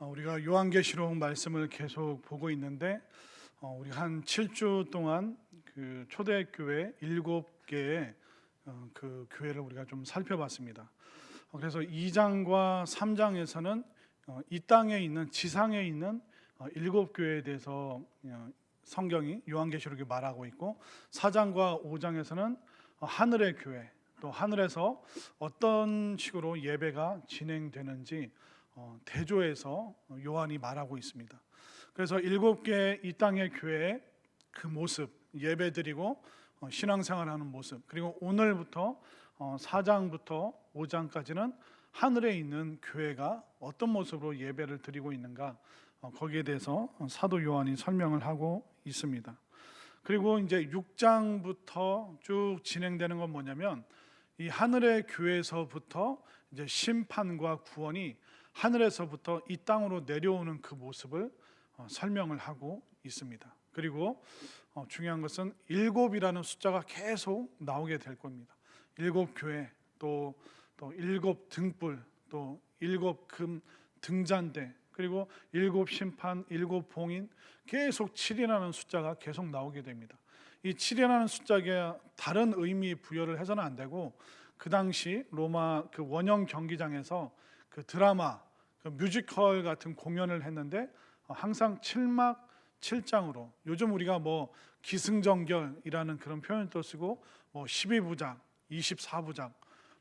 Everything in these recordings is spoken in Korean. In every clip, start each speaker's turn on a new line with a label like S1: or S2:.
S1: 우리가 요한계시록 말씀을 계속 보고 있는데 우리 한 7주 동안 그 초대교회 7개의 그 교회를 우리가 좀 살펴봤습니다. 그래서 2장과 3장에서는 이 땅에 있는 지상에 있는 7교회에 대해서 성경이 요한계시록이 말하고 있고, 4장과 5장에서는 하늘의 교회, 또 하늘에서 어떤 식으로 예배가 진행되는지 대조해서 요한이 말하고 있습니다. 그래서 7개 이 땅의 교회의 그 모습, 예배드리고 신앙생활하는 모습, 그리고 오늘부터 4장부터 5장까지는 하늘에 있는 교회가 어떤 모습으로 예배를 드리고 있는가, 거기에 대해서 사도 요한이 설명을 하고 있습니다. 그리고 이제 6장부터 쭉 진행되는 건 뭐냐면, 이 하늘의 교회에서부터 이제 심판과 구원이 하늘에서부터 이 땅으로 내려오는 그 모습을 설명을 하고 있습니다. 그리고 중요한 것은 7이라는 숫자가 계속 나오게 될 겁니다. 7교회, 또 7등불, 또 7금 등잔대, 그리고 7심판, 7봉인, 계속 7이라는 숫자가 계속 나오게 됩니다. 이 7이라는 숫자가 다른 의미 부여를 해서는 안 되고, 그 당시 로마 그 원형 경기장에서 그 드라마, 그 뮤지컬 같은 공연을 했는데 항상 7막 7장으로, 요즘 우리가 뭐 기승전결이라는 그런 표현도 쓰고, 뭐 12부작, 24부작,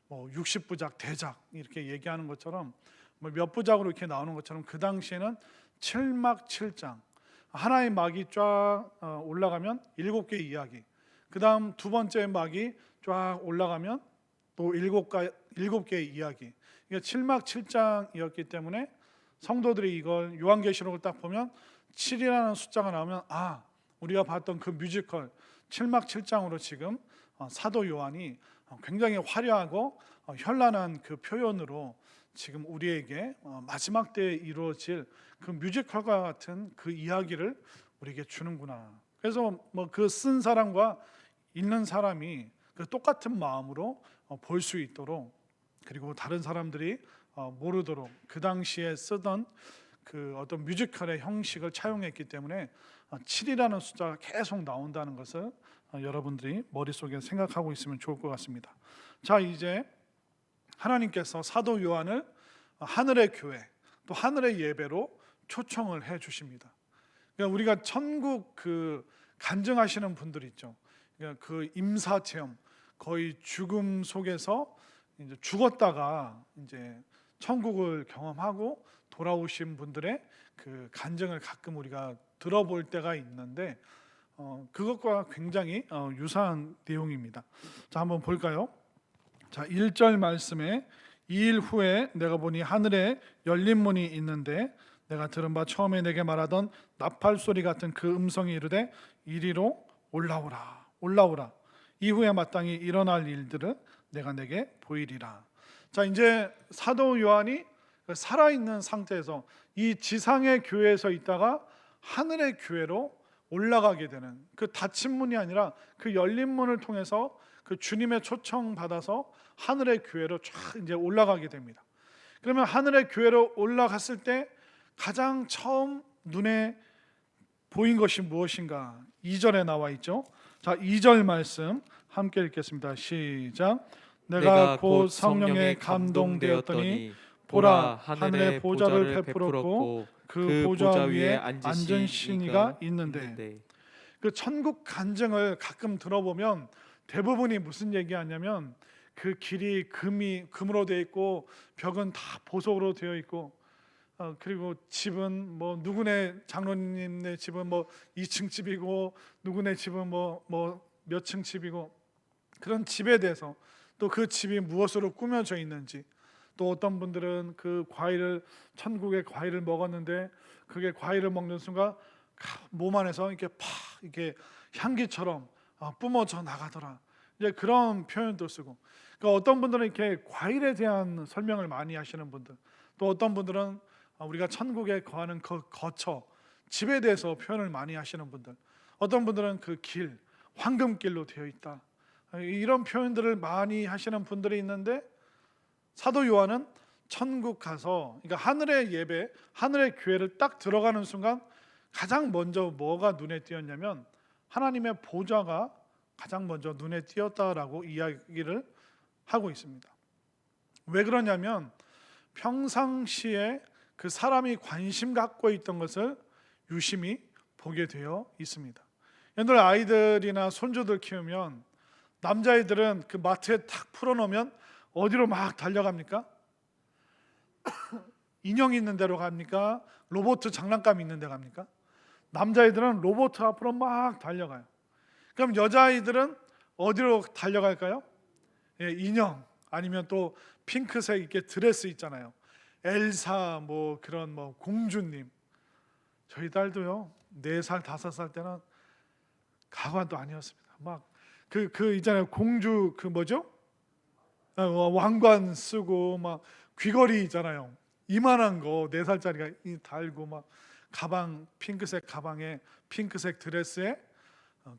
S1: 뭐 60부작, 대작 이렇게 얘기하는 것처럼, 뭐 몇 부작으로 이렇게 나오는 것처럼, 그 당시에는 7막 7장, 하나의 막이 쫙 올라가면 7개의 이야기, 그 다음 두 번째 막이 쫙 올라가면 또 7개의 이야기. 이게 7막 7장이었기 때문에 성도들이 이걸 요한계시록을 딱 보면 7이라는 숫자가 나오면, 우리가 봤던 그 뮤지컬 7막 7장으로 지금 사도 요한이 굉장히 화려하고 현란한 그 표현으로 지금 우리에게 마지막 때에 이루어질 그 뮤지컬과 같은 그 이야기를 우리에게 주는구나. 그래서 뭐 그 쓴 사람과 읽는 사람이 그 똑같은 마음으로 볼 수 있도록, 그리고 다른 사람들이 모르도록 그 당시에 쓰던 그 어떤 뮤지컬의 형식을 차용했기 때문에 7이라는 숫자가 계속 나온다는 것을 여러분들이 머릿속에 생각하고 있으면 좋을 것 같습니다. 자, 이제 하나님께서 사도 요한을 하늘의 교회, 또 하늘의 예배로 초청을 해 주십니다. 그러니까 우리가 천국 그 간증하시는 분들 있죠. 그러니까 그 임사 체험, 거의 죽음 속에서 이제 죽었다가 이제 천국을 경험하고 돌아오신 분들의 그 간증을 가끔 우리가 들어볼 때가 있는데, 그것과 굉장히 유사한 내용입니다. 자, 한번 볼까요? 자, 1절 말씀에, 2일 후에 내가 보니 하늘에 열린 문이 있는데, 내가 들은 바 처음에 내게 말하던 나팔 소리 같은 그 음성이 이르되 이리로 올라오라, 올라오라. 이후에 마땅히 일어날 일들을 내가 내게 보이리라. 자, 이제 사도 요한이 살아있는 상태에서 이 지상의 교회에서 있다가 하늘의 교회로 올라가게 되는, 그 닫힌 문이 아니라 그 열린 문을 통해서 그 주님의 초청 받아서 하늘의 교회로 쫙 이제 올라가게 됩니다. 그러면 하늘의 교회로 올라갔을 때 가장 처음 눈에 보인 것이 무엇인가? 2절에 나와 있죠. 자, 2절 말씀 함께 읽겠습니다. 시작. 내가 곧 성령에 감동되었더니 보라, 하늘의 보좌를 베풀었고 그 보좌 위에 앉은 신이가 있는데. 그 천국 간증을 가끔 들어보면 대부분이 무슨 얘기하냐면, 그 길이 금으로 되어 있고 벽은 다 보석으로 되어 있고, 그리고 집은 뭐 누구네 장로님네 집은 뭐 2층 집이고 누구네 집은 뭐 몇 층 집이고, 그런 집에 대해서, 또 그 집이 무엇으로 꾸며져 있는지, 또 어떤 분들은 그 과일을, 천국의 과일을 먹었는데 그게 과일을 먹는 순간 몸 안에서 이렇게 향기처럼 뿜어져 나가더라. 이제 그런 표현도 쓰고, 그러니까 어떤 분들은 이렇게 과일에 대한 설명을 많이 하시는 분들, 또 어떤 분들은 우리가 천국에 거하는 그 거처, 집에 대해서 표현을 많이 하시는 분들, 어떤 분들은 그 길, 황금길로 되어 있다, 이런 표현들을 많이 하시는 분들이 있는데, 사도 요한은 천국 가서, 그러니까 하늘의 예배, 하늘의 교회를 딱 들어가는 순간 가장 먼저 뭐가 눈에 띄었냐면 하나님의 보좌가 가장 먼저 눈에 띄었다라고 이야기를 하고 있습니다. 왜 그러냐면 평상시에 그 사람이 관심 갖고 있던 것을 유심히 보게 되어 있습니다. 옛날 아이들이나 손주들 키우면 남자애들은 그 마트에 탁 풀어놓으면 어디로 막 달려갑니까? 인형 있는 데로 갑니까? 로봇 장난감 있는 데 갑니까? 남자애들은 로봇 앞으로 막 달려가요. 그럼 여자아이들은 어디로 달려갈까요? 예, 인형, 아니면 또 핑크색 이렇게 드레스 있잖아요. 엘사, 뭐 그런 뭐 공주님. 저희 딸도요 4살 5살 때는 가관도 아니었습니다. 막 그 있잖아요, 공주 그 뭐죠? 왕관 쓰고 막 귀걸이 있잖아요, 이만한 거 4살짜리가 달고 막 가방, 핑크색 가방에 핑크색 드레스에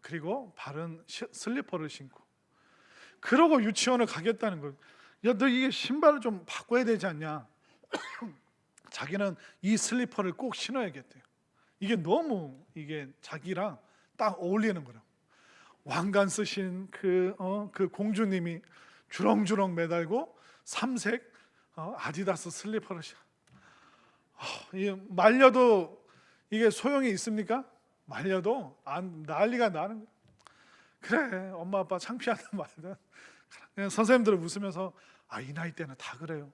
S1: 그리고 바른 슬리퍼를 신고 그러고 유치원을 가겠다는 거예요. 야, 너 이게 신발을 좀 바꿔야 되지 않냐? 자기는 이 슬리퍼를 꼭 신어야겠대요. 이게 너무 이게 자기랑 딱 어울리는 거라고. 왕관 쓰신 그 공주님이 주렁주렁 매달고 삼색 아디다스 슬리퍼를 신어. 이게 말려도 이게 소용이 있습니까? 말려도 난리가 나는 거예요. 그래, 엄마 아빠 창피하단 말이야. 그냥 선생님들은 웃으면서 이 나이 때는 다 그래요.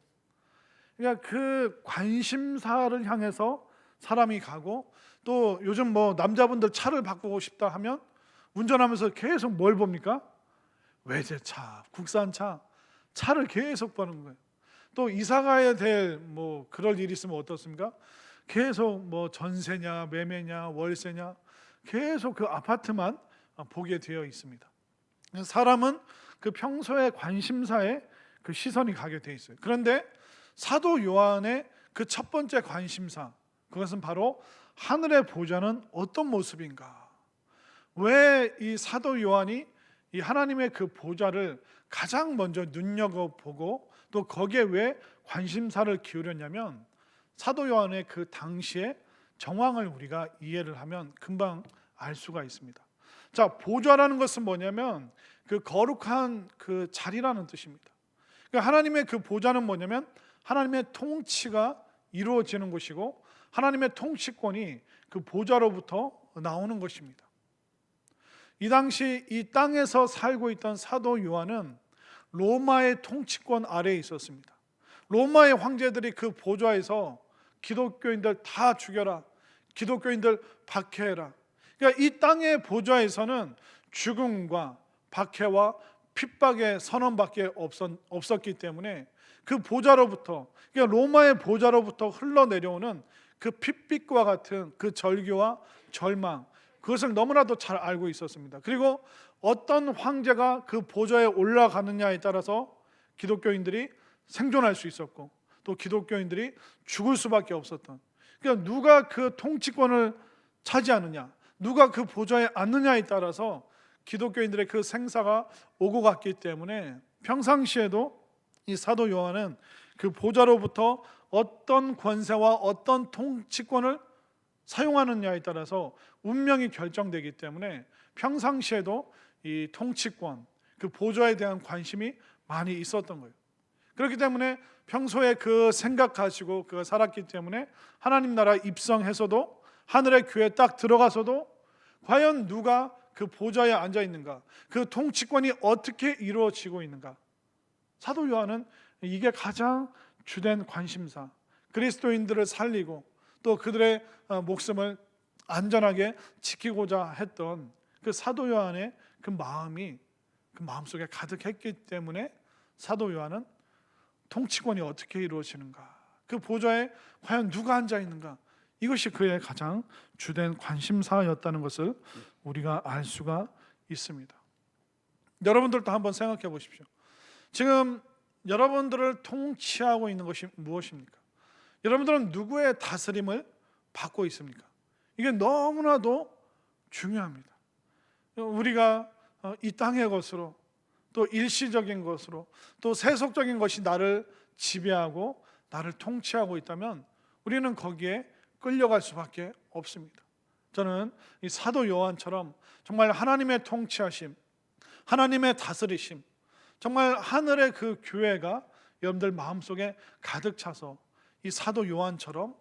S1: 그러니까 그 관심사를 향해서 사람이 가고, 또 요즘 뭐 남자분들 차를 바꾸고 싶다 하면 운전하면서 계속 뭘 봅니까? 외제차, 국산차, 차를 계속 보는 거예요. 또 이사 가야 될 뭐 그럴 일이 있으면 어떻습니까? 계속 뭐 전세냐 매매냐 월세냐 계속 그 아파트만 보게 되어 있습니다. 사람은 그 평소에 관심사에 그 시선이 가게 돼 있어요. 그런데 사도 요한의 그 첫 번째 관심사, 그것은 바로 하늘의 보좌는 어떤 모습인가? 왜 이 사도 요한이 이 하나님의 그 보좌를 가장 먼저 눈여겨보고 또 거기에 왜 관심사를 기울였냐면, 사도 요한의 그 당시의 정황을 우리가 이해를 하면 금방 알 수가 있습니다. 자, 보좌라는 것은 뭐냐면 그 거룩한 그 자리라는 뜻입니다. 그러니까 하나님의 그 보좌는 뭐냐면 하나님의 통치가 이루어지는 곳이고 하나님의 통치권이 그 보좌로부터 나오는 것입니다. 이 당시 이 땅에서 살고 있던 사도 요한은 로마의 통치권 아래에 있었습니다. 로마의 황제들이 그 보좌에서 기독교인들 다 죽여라, 기독교인들 박해해라. 그러니까 이 땅의 보좌에서는 죽음과 박해와 핍박의 선언밖에 없었기 때문에 그 보좌로부터, 그러니까 로마의 보좌로부터 흘러내려오는 그 핏빛과 같은 그 절규와 절망, 그것을 너무나도 잘 알고 있었습니다. 그리고 어떤 황제가 그 보좌에 올라가느냐에 따라서 기독교인들이 생존할 수 있었고 또 기독교인들이 죽을 수밖에 없었던, 그러니까 누가 그 통치권을 차지하느냐, 누가 그 보좌에 앉느냐에 따라서 기독교인들의 그 생사가 오고 갔기 때문에 평상시에도 이 사도 요한은 그 보좌로부터 어떤 권세와 어떤 통치권을 사용하느냐에 따라서 운명이 결정되기 때문에 평상시에도 이 통치권, 그 보좌에 대한 관심이 많이 있었던 거예요. 그렇기 때문에 평소에 그 생각 가지고 그 살았기 때문에 하나님 나라 입성해서도 하늘의 교회에 딱 들어가서도 과연 누가 그 보좌에 앉아 있는가, 그 통치권이 어떻게 이루어지고 있는가, 사도 요한은 이게 가장 주된 관심사, 그리스도인들을 살리고 또 그들의 목숨을 안전하게 지키고자 했던 그 사도 요한의 그 마음이 그 마음속에 가득했기 때문에 사도 요한은 통치권이 어떻게 이루어지는가, 그 보좌에 과연 누가 앉아 있는가, 이것이 그의 가장 주된 관심사였다는 것을 우리가 알 수가 있습니다. 여러분들도 한번 생각해 보십시오. 지금 여러분들을 통치하고 있는 것이 무엇입니까? 여러분들은 누구의 다스림을 받고 있습니까? 이게 너무나도 중요합니다. 우리가 이 땅의 것으로 또 일시적인 것으로 또 세속적인 것이 나를 지배하고 나를 통치하고 있다면 우리는 거기에 끌려갈 수밖에 없습니다. 저는 이 사도 요한처럼 정말 하나님의 통치하심, 하나님의 다스리심, 정말 하늘의 그 교회가 여러분들 마음속에 가득 차서 이 사도 요한처럼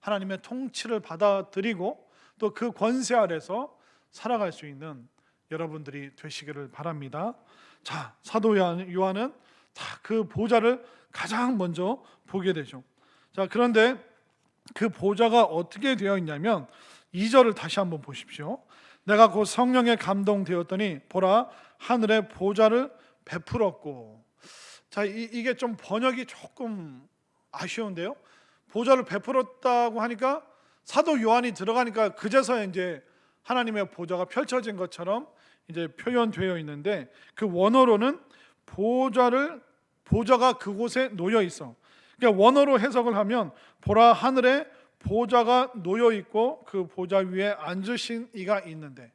S1: 하나님의 통치를 받아들이고 또 그 권세 아래서 살아갈 수 있는 여러분들이 되시기를 바랍니다. 자, 사도 요한은 다 그 보좌를 가장 먼저 보게 되죠. 자, 그런데 그 보좌가 어떻게 되어 있냐면 2절을 다시 한번 보십시오. 내가 곧 성령에 감동되었더니 보라 하늘의 보좌를 베풀었고. 자, 이게 좀 번역이 조금 아쉬운데요. 보좌를 베풀었다고 하니까 사도 요한이 들어가니까 그제서야 이제 하나님의 보좌가 펼쳐진 것처럼 이제 표현되어 있는데 그 원어로는 보좌가 그곳에 놓여 있어. 그러니까 원어로 해석을 하면 보라 하늘에 보좌가 놓여 있고 그 보좌 위에 앉으신 이가 있는데,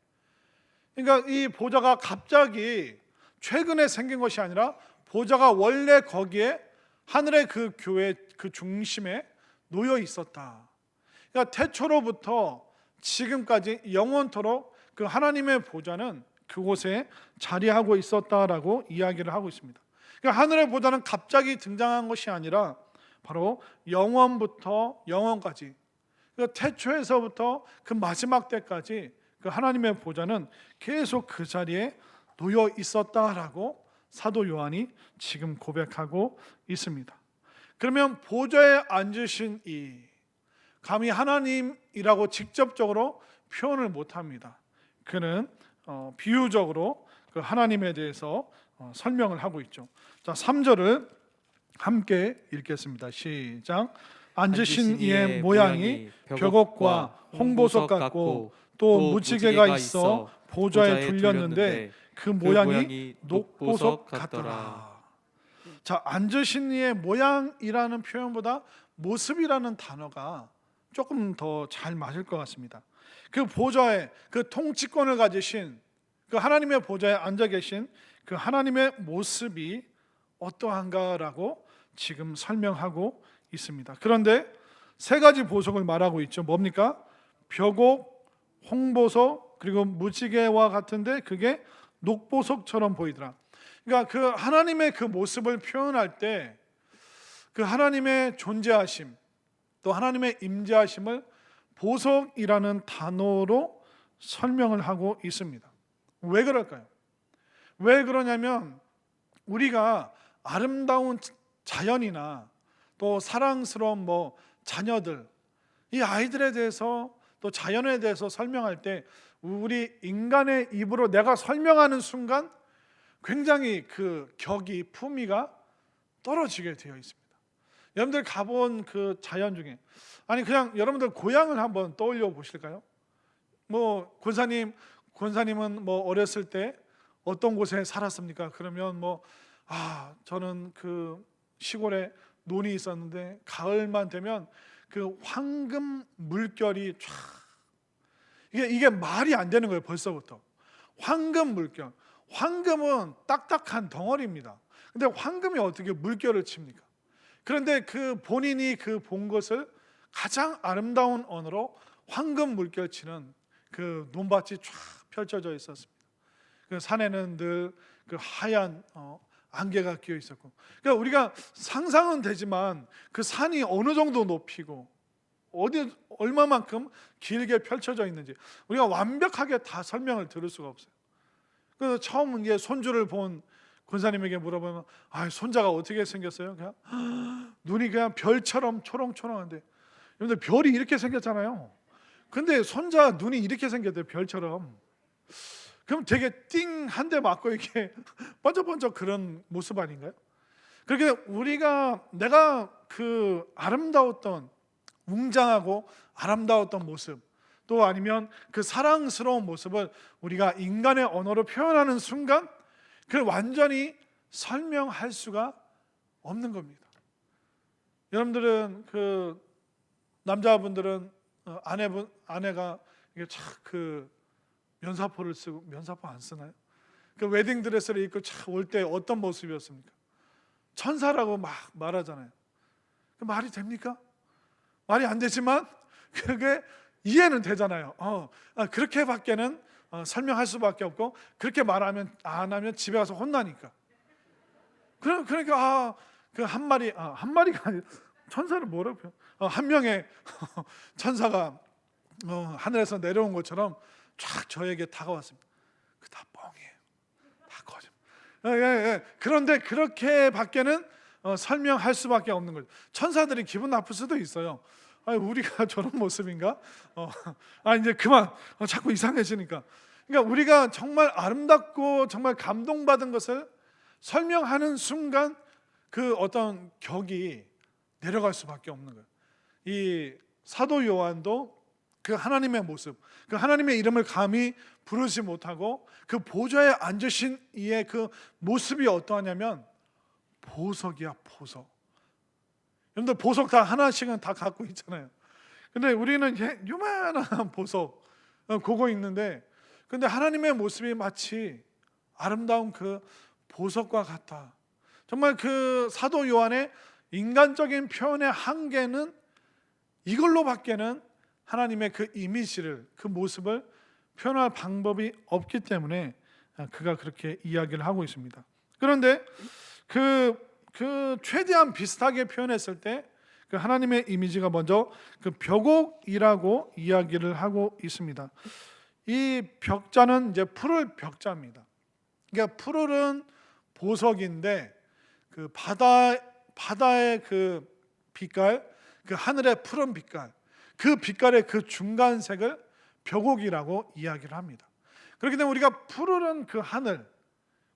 S1: 그러니까 이 보좌가 갑자기 최근에 생긴 것이 아니라 보좌가 원래 거기에 하늘의 그 교회 그 중심에 놓여 있었다. 그러니까 태초로부터 지금까지 영원토록 그 하나님의 보좌는 그곳에 자리하고 있었다라고 이야기를 하고 있습니다. 그러니까 하늘의 보좌는 갑자기 등장한 것이 아니라 바로 영원부터 영원까지, 그러니까 태초에서부터 그 마지막 때까지 그 하나님의 보좌는 계속 그 자리에 놓여 있었다라고 사도 요한이 지금 고백하고 있습니다. 그러면 보좌에 앉으신 이 감히 하나님이라고 직접적으로 표현을 못합니다. 그는 비유적으로 그 하나님에 대해서 설명을 하고 있죠. 자, 3절을 함께 읽겠습니다. 시작. 앉으신 이의 모양이 벽옥과 홍보석 같고 또 무지개가 있어 보좌에 둘렸는데 그 모양이 녹보석 같더라. 자, 앉으신 이의 모양이라는 표현보다 모습이라는 단어가 조금 더 잘 맞을 것 같습니다. 그 보좌에 그 통치권을 가지신 그 하나님의 보좌에 앉아 계신 그 하나님의 모습이 어떠한가라고 지금 설명하고 있습니다. 그런데 세 가지 보석을 말하고 있죠. 뭡니까? 벽옥, 홍보석, 그리고 무지개와 같은데 그게 녹보석처럼 보이더라. 그러니까 그 하나님의 그 모습을 표현할 때 그 하나님의 존재하심, 또 하나님의 임재하심을 보석이라는 단어로 설명을 하고 있습니다. 왜 그럴까요? 왜 그러냐면 우리가 아름다운 자연이나 또 사랑스러운 자녀들, 이 아이들에 대해서 또 자연에 대해서 설명할 때 우리 인간의 입으로 내가 설명하는 순간 굉장히 그 격이 품위가 떨어지게 되어 있습니다. 여러분들 가본 그 자연 중에, 아니 그냥 여러분들 고향을 한번 떠올려 보실까요? 권사님은 어렸을 때 어떤 곳에 살았습니까? 그러면 저는 그 시골에 논이 있었는데 가을만 되면 그 황금 물결이 쫙, 이게 말이 안 되는 거예요. 벌써부터 황금 물결. 황금은 딱딱한 덩어리입니다. 근데 황금이 어떻게 물결을 칩니까? 그런데 그 본인이 그 본 것을 가장 아름다운 언어로 황금 물결 치는 그 논밭이 쫙 펼쳐져 있었습니다. 그 산에는 늘 그 하얀 안개가 끼어 있었고, 그러니까 우리가 상상은 되지만 그 산이 어느 정도 높이고 어디 얼마만큼 길게 펼쳐져 있는지 우리가 완벽하게 다 설명을 들을 수가 없어요. 그래서 처음 이제 손주를 본 권사님에게 물어보면 손자가 어떻게 생겼어요? 그냥 눈이 그냥 별처럼 초롱초롱한데, 여러분들 별이 이렇게 생겼잖아요. 근데 손자 눈이 이렇게 생겼대요. 별처럼. 그럼 되게 띵 한 대 맞고 이렇게 번쩍번쩍 그런 모습 아닌가요? 그렇게 내가 그 아름다웠던 웅장하고 아름다웠던 모습, 또 아니면 그 사랑스러운 모습을 우리가 인간의 언어로 표현하는 순간 그걸 완전히 설명할 수가 없는 겁니다. 여러분들은 그 남자분들은 아내가 이게 그 면사포를 쓰고, 면사포 안 쓰나요? 그 웨딩 드레스를 입고 올 때 어떤 모습이었습니까? 천사라고 막 말하잖아요. 말이 됩니까? 말이 안 되지만 그게 이해는 되잖아요. 그렇게밖에는 설명할 수밖에 없고, 그렇게 말하면 안 하면 집에 가서 혼나니까. 그러니까 그 한 마리가 아니라 천사를 뭐라고 표현? 한 명의 천사가 하늘에서 내려온 것처럼 쫙 저에게 다가왔습니다. 그 다 뻥이에요. 다 거짓말. 예. 그런데 그렇게밖에는 설명할 수밖에 없는 거죠. 천사들이 기분 나쁠 수도 있어요. 우리가 저런 모습인가? 이제 그만. 자꾸 이상해지니까. 그러니까 우리가 정말 아름답고 정말 감동받은 것을 설명하는 순간 그 어떤 격이 내려갈 수밖에 없는 거예요. 이 사도 요한도 그 하나님의 모습, 그 하나님의 이름을 감히 부르지 못하고 그 보좌에 앉으신 이의 그 모습이 어떠하냐면 보석이야, 보석. 여러분들 보석 다 하나씩은 다 갖고 있잖아요. 근데 우리는 요만한 보석 그거 있는데, 근데 하나님의 모습이 마치 아름다운 그 보석과 같다. 정말 그 사도 요한의 인간적인 표현의 한계는 이걸로밖에는 하나님의 그 이미지를, 그 모습을 표현할 방법이 없기 때문에 그가 그렇게 이야기를 하고 있습니다. 그런데 그 최대한 비슷하게 표현했을 때 그 하나님의 이미지가 먼저 그 벽옥이라고 이야기를 하고 있습니다. 이 벽자는 이제 푸를 벽자입니다. 그러니까 푸르른 보석인데 그 바다의 그 빛깔, 그 하늘의 푸른 빛깔, 그 빛깔의 그 중간색을 벽옥이라고 이야기를 합니다. 그렇기 때문에 우리가 푸르른 그 하늘,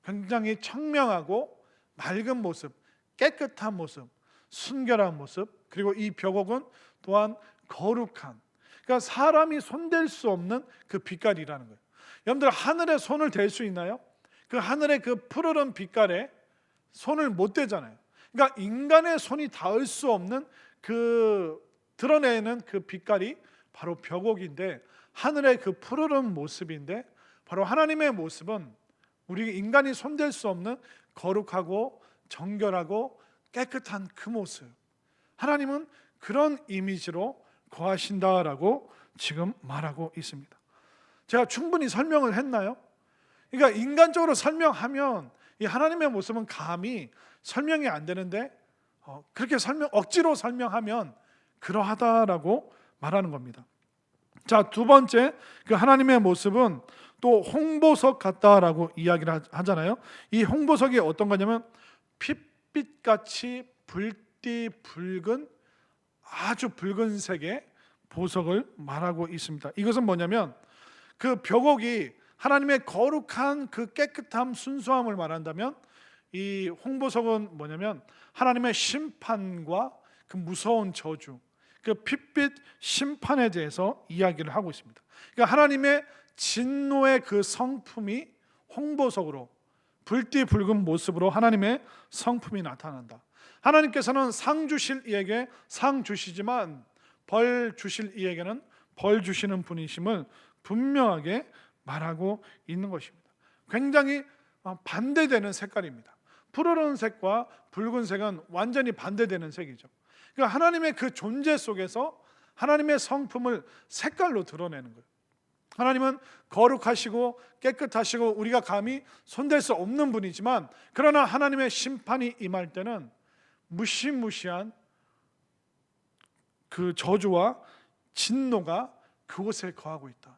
S1: 굉장히 청명하고 맑은 모습, 깨끗한 모습, 순결한 모습, 그리고 이 벽옥은 또한 거룩한, 그러니까 사람이 손댈 수 없는 그 빛깔이라는 거예요. 여러분들 하늘에 손을 댈 수 있나요? 그 하늘의 그 푸르른 빛깔에 손을 못 대잖아요. 그러니까 인간의 손이 닿을 수 없는 그 드러내는 그 빛깔이 바로 벽옥인데, 하늘의 그 푸르른 모습인데, 바로 하나님의 모습은 우리 인간이 손댈 수 없는 거룩하고 정결하고 깨끗한 그 모습. 하나님은 그런 이미지로 거하신다라고 지금 말하고 있습니다. 제가 충분히 설명을 했나요? 그러니까 인간적으로 설명하면 이 하나님의 모습은 감히 설명이 안 되는데, 그렇게 억지로 설명하면 그러하다라고 말하는 겁니다. 자, 두 번째, 그 하나님의 모습은 또 홍보석 같다라고 이야기를 하잖아요. 이 홍보석이 어떤 거냐면 핏빛같이 붉디 붉은, 아주 붉은색의 보석을 말하고 있습니다. 이것은 뭐냐면 그 벽옥이 하나님의 거룩한 그 깨끗함, 순수함을 말한다면, 이 홍보석은 뭐냐면 하나님의 심판과 그 무서운 저주, 그 핏빛 심판에 대해서 이야기를 하고 있습니다. 그러니까 하나님의 진노의 그 성품이 홍보석으로, 불띠 붉은 모습으로 하나님의 성품이 나타난다. 하나님께서는 상 주실 이에게 상 주시지만 벌 주실 이에게는 벌 주시는 분이심을 분명하게 말하고 있는 것입니다. 굉장히 반대되는 색깔입니다. 푸르른 색과 붉은색은 완전히 반대되는 색이죠. 그러니까 하나님의 그 존재 속에서 하나님의 성품을 색깔로 드러내는 거예요. 하나님은 거룩하시고 깨끗하시고 우리가 감히 손댈 수 없는 분이지만, 그러나 하나님의 심판이 임할 때는 무시무시한 그 저주와 진노가 그곳에 거하고 있다.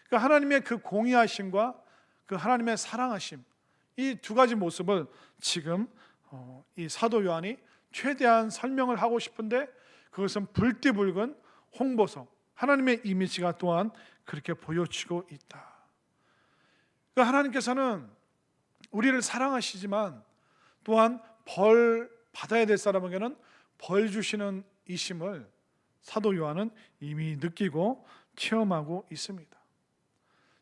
S1: 그러니까 하나님의 그 공의하심과 그 하나님의 사랑하심, 이 두 가지 모습을 지금 이 사도 요한이 최대한 설명을 하고 싶은데, 그것은 불띠 붉은 홍보석, 하나님의 이미지가 또한 그렇게 보여지고 있다. 그러니까 하나님께서는 우리를 사랑하시지만 또한 벌 받아야 될 사람에게는 벌 주시는 이심을 사도 요한은 이미 느끼고 체험하고 있습니다.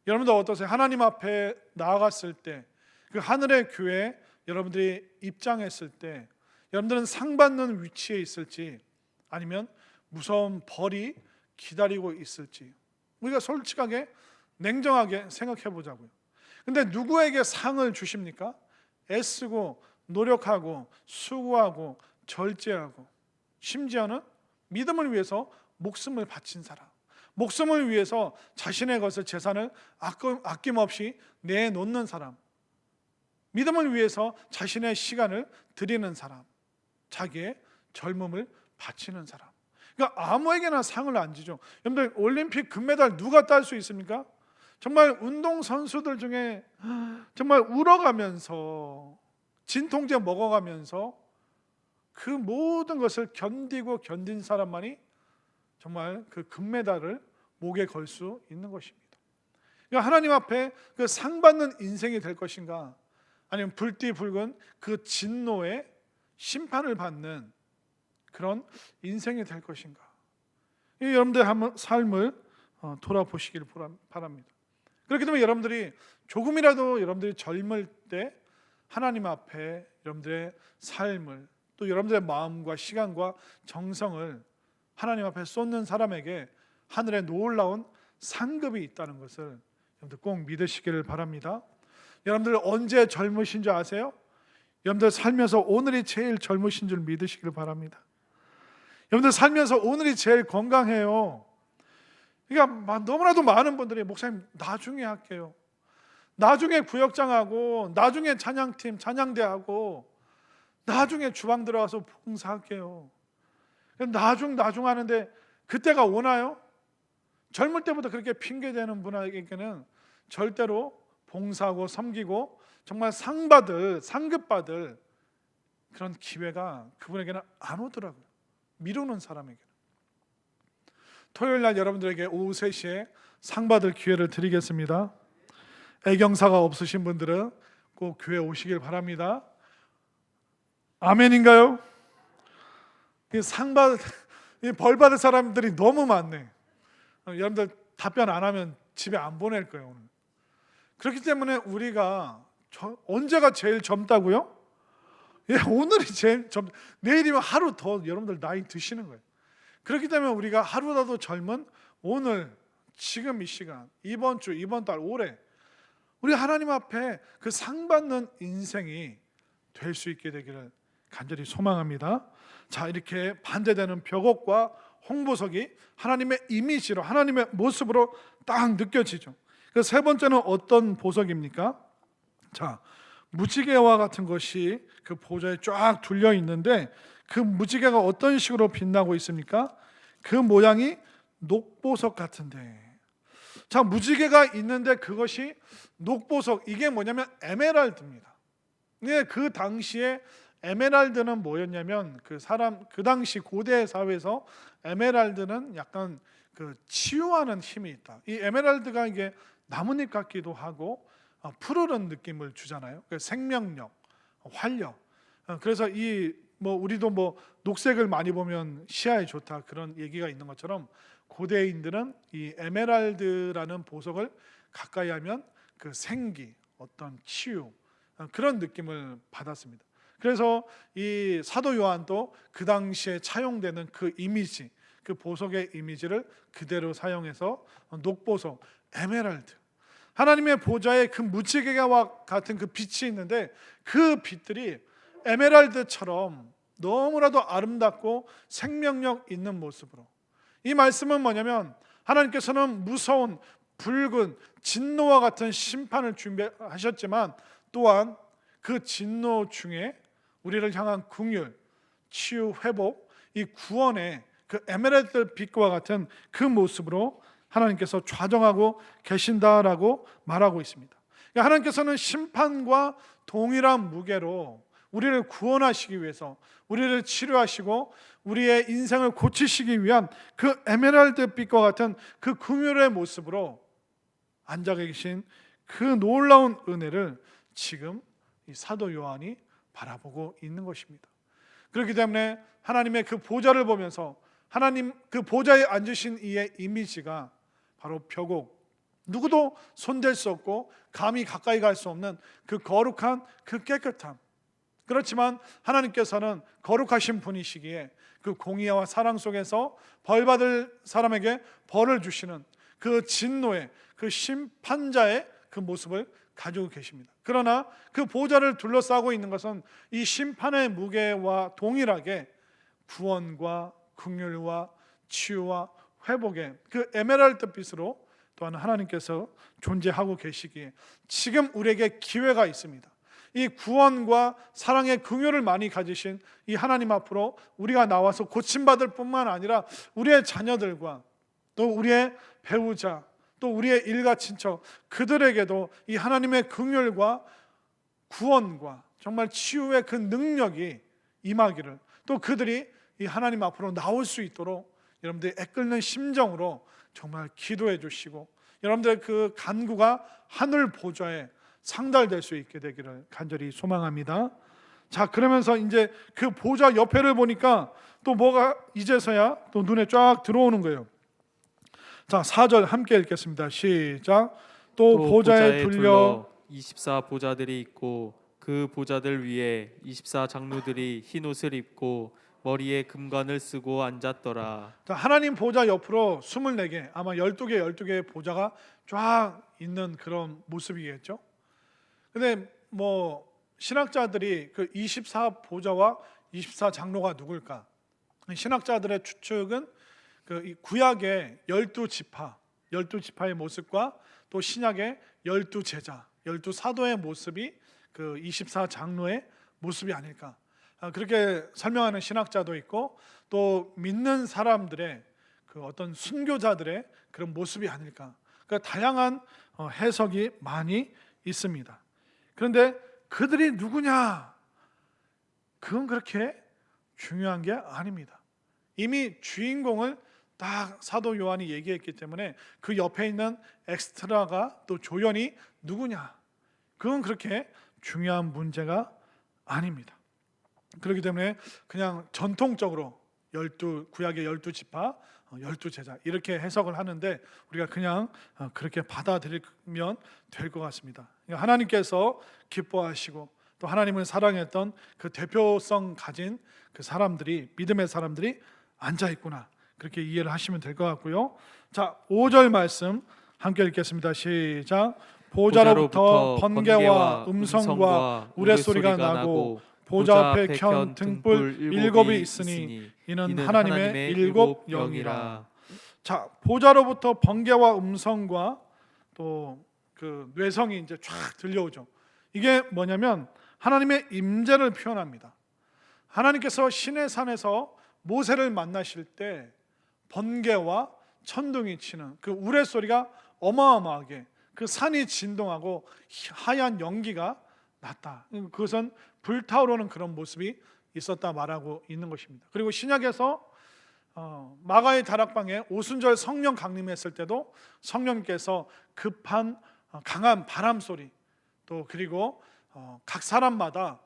S1: 여러분들 어떠세요? 하나님 앞에 나아갔을 때, 그 하늘의 교회에 여러분들이 입장했을 때, 여러분들은 상 받는 위치에 있을지 아니면 무서운 벌이 기다리고 있을지, 우리가 솔직하게 냉정하게 생각해 보자고요. 근데 누구에게 상을 주십니까? 애쓰고 노력하고 수고하고 절제하고 심지어는 믿음을 위해서 목숨을 바친 사람, 목숨을 위해서 자신의 것을, 재산을 아낌없이 내놓는 사람, 믿음을 위해서 자신의 시간을 드리는 사람, 자기의 젊음을 바치는 사람. 그러니까 아무에게나 상을 안 주죠. 여러분들, 올림픽 금메달 누가 딸 수 있습니까? 정말 운동선수들 중에 정말 울어가면서 진통제 먹어가면서 그 모든 것을 견디고 견딘 사람만이 정말 그 금메달을 목에 걸 수 있는 것입니다. 그러니까 하나님 앞에 그 상 받는 인생이 될 것인가, 아니면 불띠불근 그 진노의 심판을 받는 그런 인생이 될 것인가. 여러분들 한번 삶을 돌아보시길 바랍니다. 그렇기 때문에 여러분들이 조금이라도 여러분들이 젊을 때 하나님 앞에 여러분들의 삶을, 또 여러분들의 마음과 시간과 정성을 하나님 앞에 쏟는 사람에게 하늘에 놀라운 상급이 있다는 것을 여러분들 꼭 믿으시기를 바랍니다. 여러분들 언제 젊으신 줄 아세요? 여러분들 살면서 오늘이 제일 젊으신 줄 믿으시기를 바랍니다. 여러분들 살면서 오늘이 제일 건강해요. 그러니까 너무나도 많은 분들이 목사님 나중에 할게요, 나중에 구역장하고, 나중에 찬양팀 찬양대하고, 나중에 주방 들어가서 봉사할게요. 나중 하는데 그때가 오나요? 젊을 때부터 그렇게 핑계대는 분에게는 절대로 봉사하고 섬기고 정말 상급받을 그런 기회가 그분에게는 안 오더라고요. 미루는 사람에게는. 토요일 날 여러분들에게 오후 3시에 상 받을 기회를 드리겠습니다. 애경사가 없으신 분들은 꼭 교회 오시길 바랍니다. 아멘인가요? 벌 받을 사람들이 너무 많네. 여러분들 답변 안 하면 집에 안 보낼 거예요, 오늘. 그렇기 때문에 우리가 언제가 제일 젊다고요? 오늘이 제일 내일이면 하루 더 여러분들 나이 드시는 거예요. 그렇기 때문에 우리가 하루라도 젊은 오늘, 지금 이 시간, 이번 주, 이번 달, 올해 우리 하나님 앞에 그 상 받는 인생이 될 수 있게 되기를 간절히 소망합니다. 자, 이렇게 반대되는 벽옥과 홍보석이 하나님의 이미지로, 하나님의 모습으로 딱 느껴지죠. 그 세 번째는 어떤 보석입니까? 자, 무지개와 같은 것이 그 보좌에 쫙 둘려 있는데, 그 무지개가 어떤 식으로 빛나고 있습니까? 그 모양이 녹보석 같은데, 자, 무지개가 있는데 그것이 녹보석, 이게 뭐냐면 에메랄드입니다. 그 당시에 에메랄드는 뭐였냐면 그 당시 고대 사회에서 에메랄드는 약간 그 치유하는 힘이 있다. 이 에메랄드가 이게 나뭇잎 같기도 하고 푸르른 느낌을 주잖아요. 생명력, 활력. 그래서 우리도 녹색을 많이 보면 시야에 좋다, 그런 얘기가 있는 것처럼 고대인들은 이 에메랄드라는 보석을 가까이 하면 그 생기, 어떤 치유, 그런 느낌을 받았습니다. 그래서 이 사도 요한도 그 당시에 차용되는 그 이미지, 그 보석의 이미지를 그대로 사용해서 녹보석, 에메랄드, 하나님의 보좌에 그 무지개와 같은 그 빛이 있는데, 그 빛들이 에메랄드처럼 너무나도 아름답고 생명력 있는 모습으로. 이 말씀은 뭐냐면 하나님께서는 무서운 붉은 진노와 같은 심판을 준비하셨지만, 또한 그 진노 중에 우리를 향한 긍휼, 치유, 회복, 이 구원의 그 에메랄드 빛과 같은 그 모습으로 하나님께서 좌정하고 계신다라고 말하고 있습니다. 그러니까 하나님께서는 심판과 동일한 무게로 우리를 구원하시기 위해서, 우리를 치료하시고 우리의 인생을 고치시기 위한 그 에메랄드 빛과 같은 그 긍휼의 모습으로 앉아 계신 그 놀라운 은혜를 지금 이 사도 요한이 바라보고 있는 것입니다. 그렇기 때문에 하나님의 그 보좌를 보면서, 하나님 그 보좌에 앉으신 이의 이미지가 바로 벽옥, 누구도 손댈 수 없고 감히 가까이 갈 수 없는 그 거룩한, 그 깨끗함. 그렇지만 하나님께서는 거룩하신 분이시기에 그 공의와 사랑 속에서 벌 받을 사람에게 벌을 주시는 그 진노의, 그 심판자의 그 모습을 가지고 계십니다. 그러나 그 보좌를 둘러싸고 있는 것은 이 심판의 무게와 동일하게 구원과 긍휼과 치유와 회복의 그 에메랄드 빛으로 또한 하나님께서 존재하고 계시기에 지금 우리에게 기회가 있습니다. 이 구원과 사랑의 긍휼을 많이 가지신 이 하나님 앞으로 우리가 나와서 고침받을 뿐만 아니라 우리의 자녀들과 또 우리의 배우자 또 우리의 일가 친척 그들에게도 이 하나님의 긍휼과 구원과 정말 치유의 그 능력이 임하기를, 또 그들이 이 하나님 앞으로 나올 수 있도록 여러분들이 애끓는 심정으로 정말 기도해 주시고 여러분들의 그 간구가 하늘 보좌에 상달될 수 있게 되기를 간절히 소망합니다. 자, 그러면서 이제 그 보좌 옆에를 보니까 또 뭐가 이제서야 또 눈에 쫙 들어오는 거예요. 자, 4절 함께 읽겠습니다. 시작. 또 보좌에 둘러
S2: 24 보좌들이 있고 그 보좌들 위에 24 장로들이 흰 옷을 입고 머리에 금관을 쓰고 앉았더라.
S1: 자, 하나님 보좌 옆으로 24개, 아마 12개의 보좌가 쫙 있는 그런 모습이겠죠. 근데 뭐 신학자들이 그 24 보좌와 24 장로가 누굴까? 신학자들의 추측은 그 구약의 12지파, 12지파의 모습과 또 신약의 12제자, 12사도의 모습이 그 24 장로의 모습이 아닐까, 그렇게 설명하는 신학자도 있고 또 믿는 사람들의 그 어떤 순교자들의 그런 모습이 아닐까, 그러니까 다양한 해석이 많이 있습니다. 그런데 그들이 누구냐? 그건 그렇게 중요한 게 아닙니다. 이미 주인공을 딱 사도 요한이 얘기했기 때문에 그 옆에 있는 엑스트라가 또 조연이 누구냐? 그건 그렇게 중요한 문제가 아닙니다. 그렇기 때문에 그냥 전통적으로 구약의 12지파, 12제자 이렇게 해석을 하는데 우리가 그냥 그렇게 받아들이면 될 것 같습니다. 하나님께서 기뻐하시고 또 하나님을 사랑했던 그 대표성 가진 그 사람들이, 믿음의 사람들이 앉아있구나, 그렇게 이해를 하시면 될 것 같고요. 자, 5절 말씀 함께 읽겠습니다. 시작. 보좌로부터 번개와 음성과 우레소리가 나고 보좌 앞에 켠 등불 7이 있으니 이는 하나님의 7 영이라. 자, 보좌로부터 번개와 음성과 또 그 뇌성이 이제 쫙 들려오죠. 이게 뭐냐면 하나님의 임재를 표현합니다. 하나님께서 시내 산에서 모세를 만나실 때 번개와 천둥이 치는 그 우레소리가 어마어마하게 그 산이 진동하고 하얀 연기가 났다. 그것은 불타오르는 그런 모습이 있었다 말하고 있는 것입니다. 그리고 신약에서 마가의 다락방에 오순절 성령 강림했을 때도 성령께서 급한 강한 바람 소리, 또 그리고 각 사람마다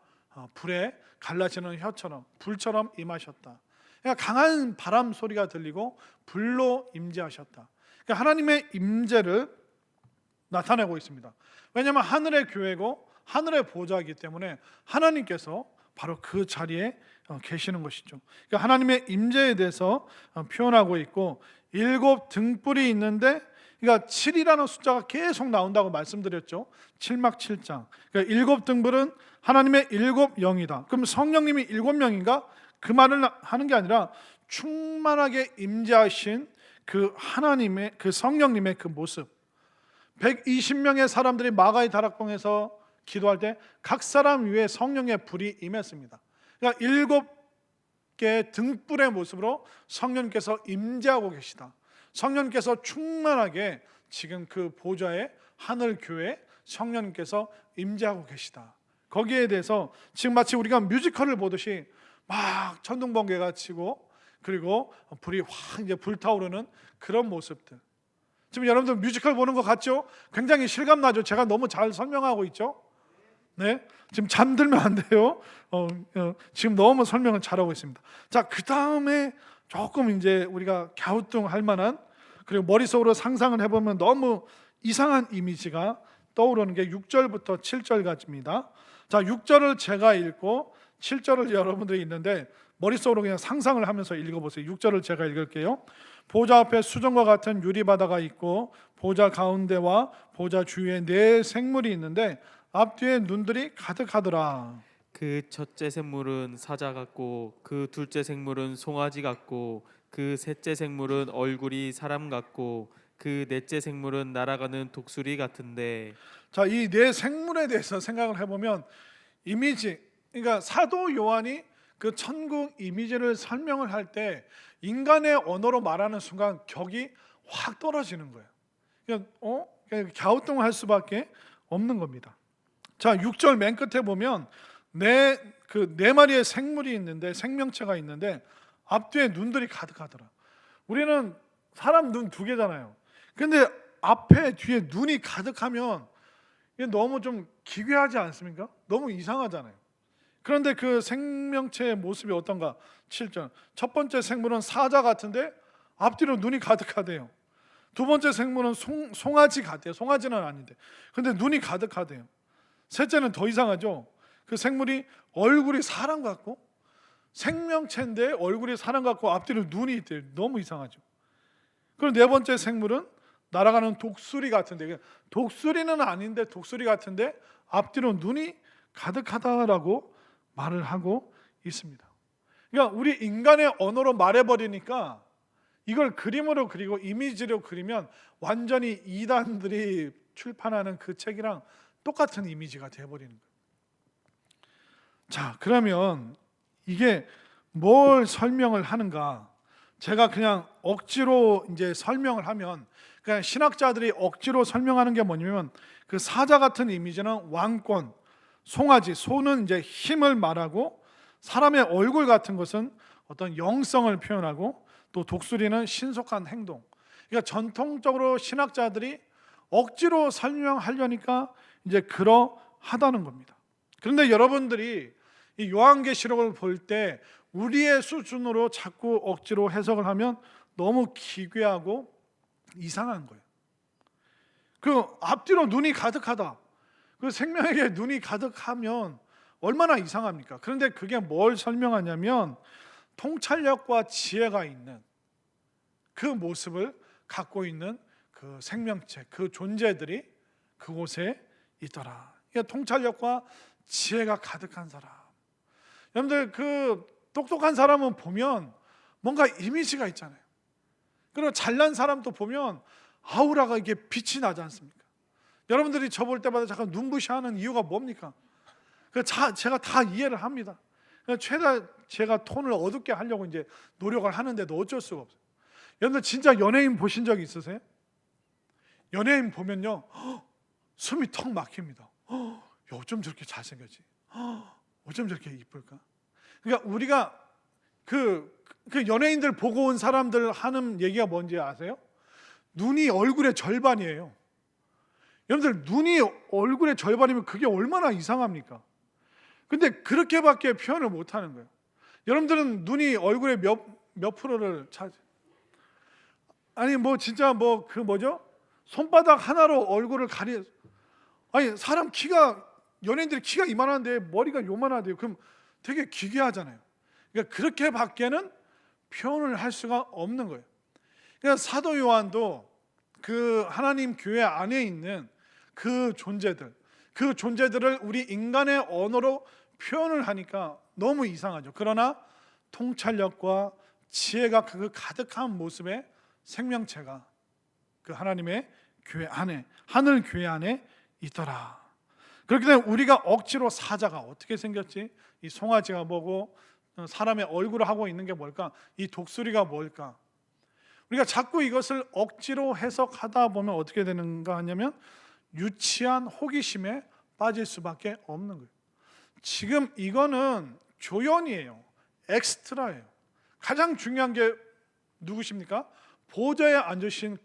S1: 불에 갈라지는 혀처럼 불처럼 임하셨다. 그러니까 강한 바람 소리가 들리고 불로 임재하셨다. 그러니까 하나님의 임재를 나타내고 있습니다. 왜냐하면 하늘의 교회고 하늘의 보좌이기 때문에 하나님께서 바로 그 자리에 계시는 것이죠. 그러니까 하나님의 임재에 대해서 표현하고 있고 7 등불이 있는데, 그러니까 7이라는 숫자가 계속 나온다고 말씀드렸죠. 7막 7장. 그러니까 7 등불은 하나님의 7 영이다. 그럼 성령님이 7명인가? 그 말을 하는 게 아니라 충만하게 임재하신 그 하나님의 그 성령님의 그 모습. 120명의 사람들이 마가의 다락방에서 기도할 때 각 사람 위에 성령의 불이 임했습니다. 그러니까 7개의 등불의 모습으로 성령께서 임재하고 계시다. 성령께서 충만하게 지금 그 보좌의 하늘 교회에 성령께서 임재하고 계시다. 거기에 대해서 지금 마치 우리가 뮤지컬을 보듯이 막 천둥 번개가 치고 그리고 불이 확 이제 불타오르는 그런 모습들. 지금 여러분들 뮤지컬 보는 것 같죠? 굉장히 실감 나죠? 제가 너무 잘 설명하고 있죠? 네, 지금 잠들면 안 돼요. 지금 너무 설명을 잘하고 있습니다. 자, 그 다음에 조금 이제 우리가 갸우뚱할 만한, 그리고 머릿속으로 상상을 해보면 너무 이상한 이미지가 떠오르는 게 6절부터 7절까지입니다. 자, 6절을 제가 읽고 7절을 여러분들이 읽는데 머릿속으로 그냥 상상을 하면서 읽어보세요. 6절을 제가 읽을게요. 보좌 앞에 수정과 같은 유리바다가 있고 보좌 가운데와 보좌 주위에 4 생물이 있는데 앞뒤에 눈들이 가득하더라.
S2: 그 첫째 생물은 사자 같고 그 둘째 생물은 송아지 같고 그 셋째 생물은 얼굴이 사람 같고 그 넷째 생물은 날아가는 독수리 같은데.
S1: 자, 이 네 생물에 대해서 생각을 해보면 이미지, 그러니까 사도 요한이 그 천국 이미지를 설명을 할 때 인간의 언어로 말하는 순간 격이 확 떨어지는 거예요. 그냥 갸우뚱할 수밖에 없는 겁니다. 자, 6절 맨 끝에 보면 네 마리의 생물이 있는데, 생명체가 있는데 앞뒤에 눈들이 가득하더라. 우리는 사람 눈 두 개잖아요. 근데 앞에 뒤에 눈이 가득하면 이게 너무 좀 기괴하지 않습니까? 너무 이상하잖아요. 그런데 그 생명체의 모습이 어떤가? 7절. 첫 번째 생물은 사자 같은데 앞뒤로 눈이 가득하대요. 두 번째 생물은 송아지 같아요. 송아지는 아닌데. 근데 눈이 가득하대요. 셋째는 더 이상하죠. 그 생물이 얼굴이 사람 같고, 생명체인데 얼굴이 사람 같고 앞뒤로 눈이 있대요. 너무 이상하죠. 그리고 네 번째 생물은 날아가는 독수리 같은데, 독수리는 아닌데 독수리 같은데 앞뒤로 눈이 가득하다라고 말을 하고 있습니다. 그러니까 우리 인간의 언어로 말해버리니까 이걸 그림으로 그리고 이미지로 그리면 완전히 이단들이 출판하는 그 책이랑 똑같은 이미지가 되어버리는 거예요. 자, 그러면 이게 뭘 설명을 하는가? 제가 그냥 억지로 이제 설명을 하면, 그냥 신학자들이 억지로 설명하는 게 뭐냐면, 그 사자 같은 이미지는 왕권, 송아지, 소는 이제 힘을 말하고, 사람의 얼굴 같은 것은 어떤 영성을 표현하고, 또 독수리는 신속한 행동. 그러니까 전통적으로 신학자들이 억지로 설명하려니까 이제 그러하다는 겁니다. 그런데 여러분들이 이 요한계시록을 볼 때 우리의 수준으로 자꾸 억지로 해석을 하면 너무 기괴하고 이상한 거예요. 그 앞뒤로 눈이 가득하다. 그 생명에게 눈이 가득하면 얼마나 이상합니까? 그런데 그게 뭘 설명하냐면 통찰력과 지혜가 있는 그 모습을 갖고 있는 그 생명체, 그 존재들이 그곳에 있더라. 그러니까 통찰력과 지혜가 가득한 사람. 여러분들 그 똑똑한 사람은 보면 뭔가 이미지가 있잖아요. 그리고 잘난 사람도 보면 아우라가 이게 빛이 나지 않습니까? 여러분들이 저 볼 때마다 잠깐 눈부시하는 이유가 뭡니까? 제가 다 이해를 합니다. 최대한 제가 톤을 어둡게 하려고 이제 노력을 하는데도 어쩔 수가 없어요. 여러분들 진짜 연예인 보신 적 있으세요? 연예인 보면요, 숨이 턱 막힙니다. 어쩜 저렇게 잘생겼지? 어쩜 저렇게 이쁠까? 그러니까 우리가 그 연예인들 보고 온 사람들 하는 얘기가 뭔지 아세요? 눈이 얼굴의 절반이에요. 여러분들 눈이 얼굴의 절반이면 그게 얼마나 이상합니까? 근데 그렇게밖에 표현을 못 하는 거예요. 여러분들은 눈이 얼굴의 몇 프로를 차지? 아니 뭐 진짜 뭐 그 뭐죠? 손바닥 하나로 얼굴을 아니 사람 키가, 연예인들이 키가 이만한데 머리가 요만하대요. 그럼 되게 기괴하잖아요. 그러니까 그렇게밖에는 표현을 할 수가 없는 거예요. 그러니까 사도 요한도 그 하나님 교회 안에 있는 그 존재들을 우리 인간의 언어로 표현을 하니까 너무 이상하죠. 그러나 통찰력과 지혜가 그 가득한 모습의 생명체가 그 하나님의 교회 안에, 하늘 교회 안에 있더라. 그렇기 때문에 우리가 억지로 사자가 어떻게 생겼지? 이 송아지가 뭐고, 사람의 얼굴을 하고 있는 게 뭘까? 이 독수리가 뭘까? 우리가 자꾸 이것을 억지로 해석하다 보면 어떻게 되는가 하냐면 유치한 호기심에 빠질 수밖에 없는 거예요. 지금 이거는 조연이에요. 엑스트라예요. 가장 중요한 게 누구십니까? 보좌에 앉으신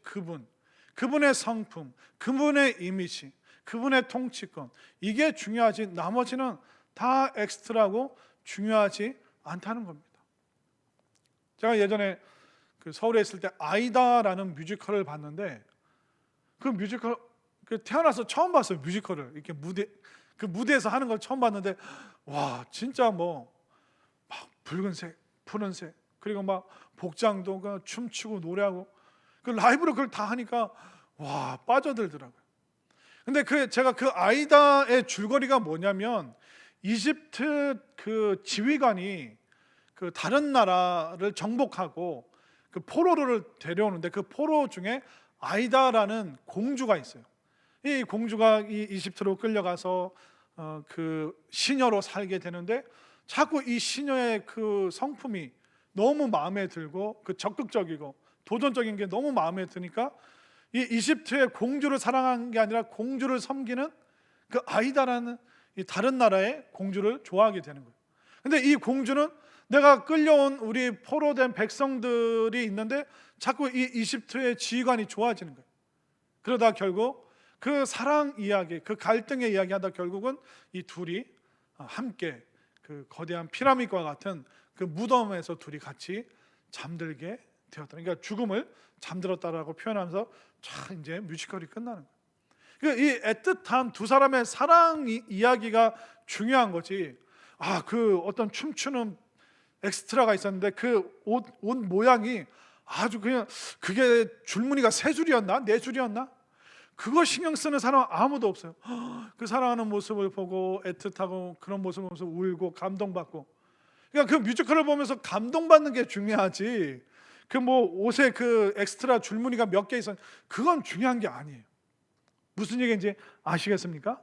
S1: 그분의 성품, 그분의 이미지, 그분의 통치권, 이게 중요하지 나머지는 다 엑스트라고 중요하지 않다는 겁니다. 제가 예전에 그 서울에 있을 때 아이다라는 뮤지컬을 봤는데, 그 뮤지컬 태어나서 처음 봤어요. 뮤지컬을 이렇게 무대에서 하는 걸 처음 봤는데, 와 진짜 뭐 막 붉은색, 푸른색, 그리고 막 복장도 춤추고 노래하고 그 라이브로 그걸 다 하니까 와 빠져들더라고요. 근데 제가 그 아이다의 줄거리가 뭐냐면 이집트 그 지휘관이 그 다른 나라를 정복하고 그 포로를 데려오는데 그 포로 중에 아이다라는 공주가 있어요. 이 공주가 이 이집트로 끌려가서 그 시녀로 살게 되는데 자꾸 이 시녀의 그 성품이 너무 마음에 들고 그 적극적이고 도전적인 게 너무 마음에 드니까 이 이집트의 공주를 사랑한 게 아니라 공주를 섬기는 그 아이다라는 이 다른 나라의 공주를 좋아하게 되는 거예요. 근데 이 공주는 내가 끌려온 우리 포로된 백성들이 있는데 자꾸 이 이집트의 지휘관이 좋아지는 거예요. 그러다 결국 그 사랑 이야기, 그 갈등의 이야기하다 결국은 이 둘이 함께 그 거대한 피라밋과 같은 그 무덤에서 둘이 같이 잠들게 되었다. 그러니까 죽음을 잠들었다라고 표현하면서 쫙 이제 뮤지컬이 끝나는 거예요. 그러니까 이 애틋한 두 사람의 사랑 이야기가 중요한 거지. 그 어떤 춤추는 엑스트라가 있었는데 그 옷 모양이 아주 그냥 그게 줄무늬가 세 줄이었나 네 줄이었나 그거 신경 쓰는 사람은 아무도 없어요. 그 사랑하는 모습을 보고 애틋하고 그런 모습을 보면서 울고 감동받고. 그러니까 그 뮤지컬을 보면서 감동받는 게 중요하지. 그 뭐 옷에 그 엑스트라 줄무늬가 몇 개 있었 그건 중요한 게 아니에요. 무슨 얘기인지 아시겠습니까?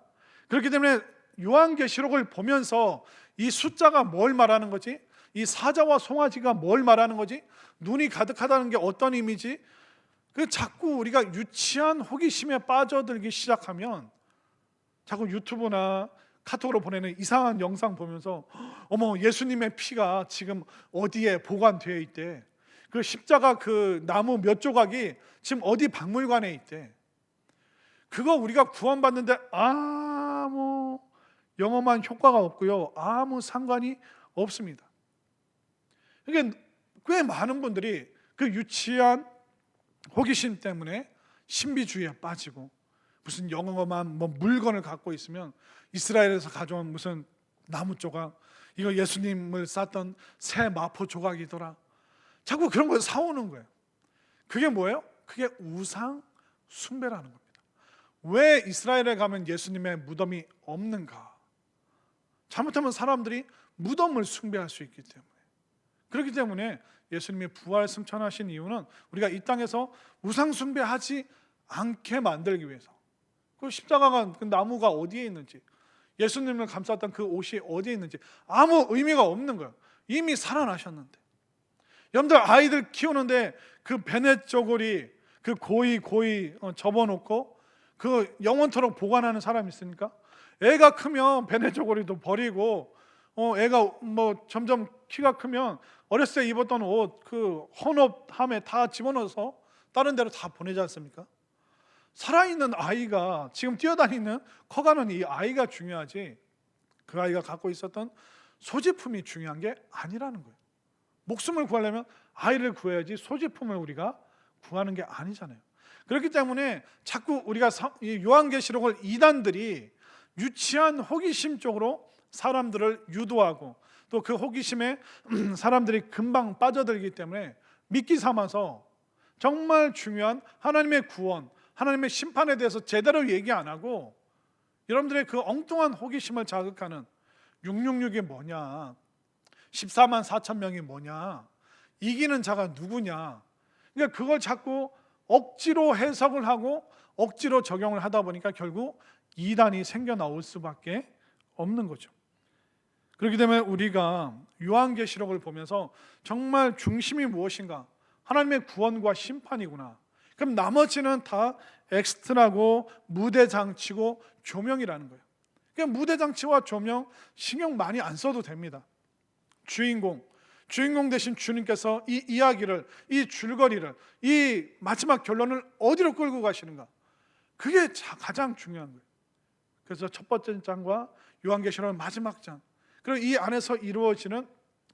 S1: 그렇기 때문에 요한계시록을 보면서 이 숫자가 뭘 말하는 거지? 이 사자와 송아지가 뭘 말하는 거지? 눈이 가득하다는 게 어떤 의미지? 그 자꾸 우리가 유치한 호기심에 빠져들기 시작하면 자꾸 유튜브나 카톡으로 보내는 이상한 영상 보면서 어머 예수님의 피가 지금 어디에 보관되어 있대. 그 십자가 그 나무 몇 조각이 지금 어디 박물관에 있대. 그거 우리가 구원받는데 아무 영험한 효과가 없고요. 아무 상관이 없습니다. 그러니까 꽤 많은 분들이 그 유치한 호기심 때문에 신비주의에 빠지고 무슨 영험한 뭐 물건을 갖고 있으면 이스라엘에서 가져온 무슨 나무 조각 이거 예수님을 쌌던 새 마포 조각이더라. 자꾸 그런 걸 사오는 거예요. 그게 뭐예요? 그게 우상 숭배라는 겁니다. 왜 이스라엘에 가면 예수님의 무덤이 없는가? 잘못하면 사람들이 무덤을 숭배할 수 있기 때문에. 그렇기 때문에 예수님이 부활 승천하신 이유는 우리가 이 땅에서 우상 숭배하지 않게 만들기 위해서. 그 십자가가 그 나무가 어디에 있는지, 예수님을 감쌌던 그 옷이 어디에 있는지 아무 의미가 없는 거예요. 이미 살아나셨는데. 여러분들 아이들 키우는데 그 베넷 저고리 그 고이 접어놓고 그 영원토록 보관하는 사람이 있으니까 애가 크면 베넷 저고리도 버리고 애가 뭐 점점 키가 크면 어렸을 때 입었던 옷 그 헌옷함에 다 집어넣어서 다른 데로 다 보내지 않습니까? 살아있는 아이가 지금 뛰어다니는 커가는 이 아이가 중요하지 그 아이가 갖고 있었던 소지품이 중요한 게 아니라는 거예요. 목숨을 구하려면 아이를 구해야지 소지품을 우리가 구하는 게 아니잖아요. 그렇기 때문에 자꾸 우리가 이 요한계시록을 이단들이 유치한 호기심 쪽으로 사람들을 유도하고 또 그 호기심에 사람들이 금방 빠져들기 때문에 미끼 삼아서 정말 중요한 하나님의 구원, 하나님의 심판에 대해서 제대로 얘기 안 하고 여러분들의 그 엉뚱한 호기심을 자극하는 666이 뭐냐, 14만 4천 명이 뭐냐, 이기는 자가 누구냐. 그러니까 그걸 자꾸 억지로 해석을 하고 억지로 적용을 하다 보니까 결국 이단이 생겨나올 수밖에 없는 거죠. 그렇기 때문에 우리가 요한계시록을 보면서 정말 중심이 무엇인가? 하나님의 구원과 심판이구나. 그럼 나머지는 다 엑스트라고 무대장치고 조명이라는 거예요. 그러니까 무대장치와 조명 신경 많이 안 써도 됩니다. 주인공 대신 주님께서 이 이야기를, 이 줄거리를, 이 마지막 결론을 어디로 끌고 가시는가? 그게 가장 중요한 거예요. 그래서 첫 번째 장과 요한계시록의 마지막 장, 그리고 이 안에서 이루어지는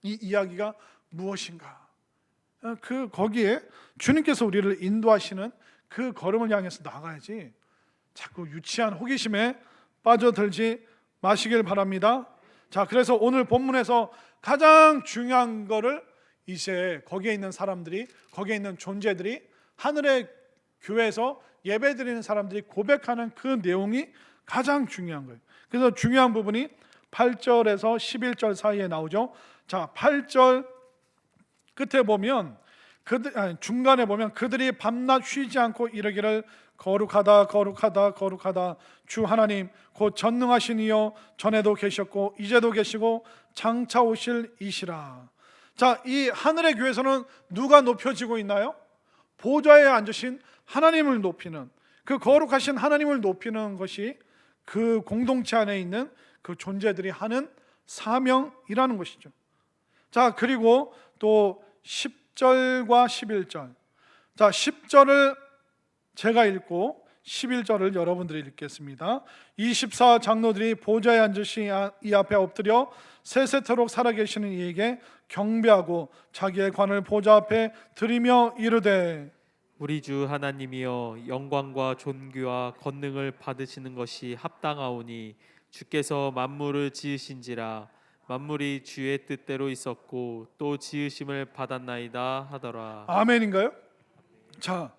S1: 이 이야기가 무엇인가? 거기에 주님께서 우리를 인도하시는 그 걸음을 향해서 나가야지 자꾸 유치한 호기심에 빠져들지 마시길 바랍니다. 자, 그래서 오늘 본문에서 가장 중요한 거를 이제 거기에 있는 사람들이, 거기에 있는 존재들이, 하늘의 교회에서 예배드리는 사람들이 고백하는 그 내용이 가장 중요한 거예요. 그래서 중요한 부분이 8절에서 11절 사이에 나오죠. 자, 8절 끝에 보면 중간에 보면 그들이 밤낮 쉬지 않고 이르기를 거룩하다 거룩하다 거룩하다 주 하나님 곧 전능하신 이여 전에도 계셨고 이제도 계시고 장차 오실 이시라. 자, 이 하늘의 교회에서는 누가 높여지고 있나요? 보좌에 앉으신 하나님을 높이는, 그 거룩하신 하나님을 높이는 것이 그 공동체 안에 있는 그 존재들이 하는 사명이라는 것이죠. 자, 그리고 또 10절과 11절. 자, 10절을 제가 읽고 11절을 여러분들이 읽겠습니다. 24 장로들이 보좌에 앉으신 이 앞에 엎드려 세세토록 살아계시는 이에게 경배하고 자기의 관을 보좌 앞에 드리며 이르되
S2: 우리 주 하나님이여 영광과 존귀와 권능을 받으시는 것이 합당하오니 주께서 만물을 지으신지라 만물이 주의 뜻대로 있었고 또 지으심을 받았나이다 하더라.
S1: 아멘인가요? 자,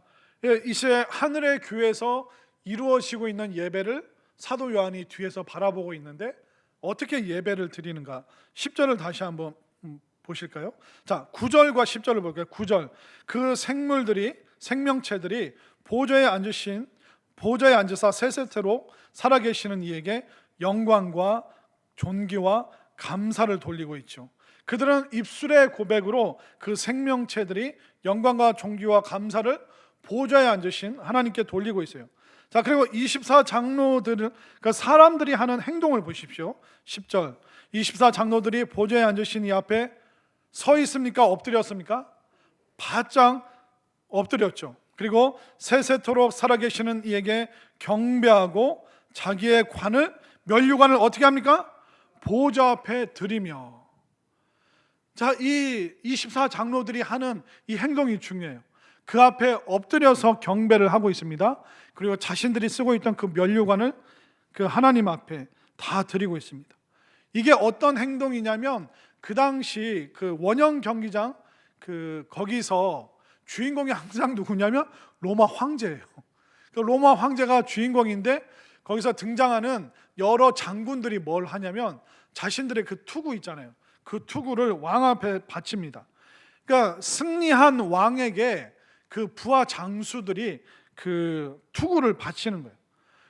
S1: 이제 하늘의 교회에서 이루어지고 있는 예배를 사도 요한이 뒤에서 바라보고 있는데 어떻게 예배를 드리는가? 10절을 다시 한번 보실까요? 자, 9절과 10절을 볼게요. 9절. 그 생명체들이 보좌에 앉으사 세세토록 살아계시는 이에게 영광과 존귀와 감사를 돌리고 있죠. 그들은 입술의 고백으로 그 생명체들이 영광과 존귀와 감사를 보좌에 앉으신 하나님께 돌리고 있어요. 자, 그리고 24 장로들은 그러니까 사람들이 하는 행동을 보십시오. 10절. 24 장로들이 보좌에 앉으신 이 앞에 서 있습니까? 엎드렸습니까? 바짝 엎드렸죠. 그리고 세세토록 살아계시는 이에게 경배하고 자기의 면류관을 어떻게 합니까? 보좌 앞에 드리며. 자, 이 24 장로들이 하는 이 행동이 중요해요. 그 앞에 엎드려서 경배를 하고 있습니다. 그리고 자신들이 쓰고 있던 그 면류관을 그 하나님 앞에 다 드리고 있습니다. 이게 어떤 행동이냐면 그 당시 그 원형 경기장 거기서 주인공이 항상 누구냐면 로마 황제예요. 그 로마 황제가 주인공인데 거기서 등장하는 여러 장군들이 뭘 하냐면 자신들의 그 투구 있잖아요. 그 투구를 왕 앞에 바칩니다. 그러니까 승리한 왕에게 그 부하 장수들이 그 투구를 바치는 거예요.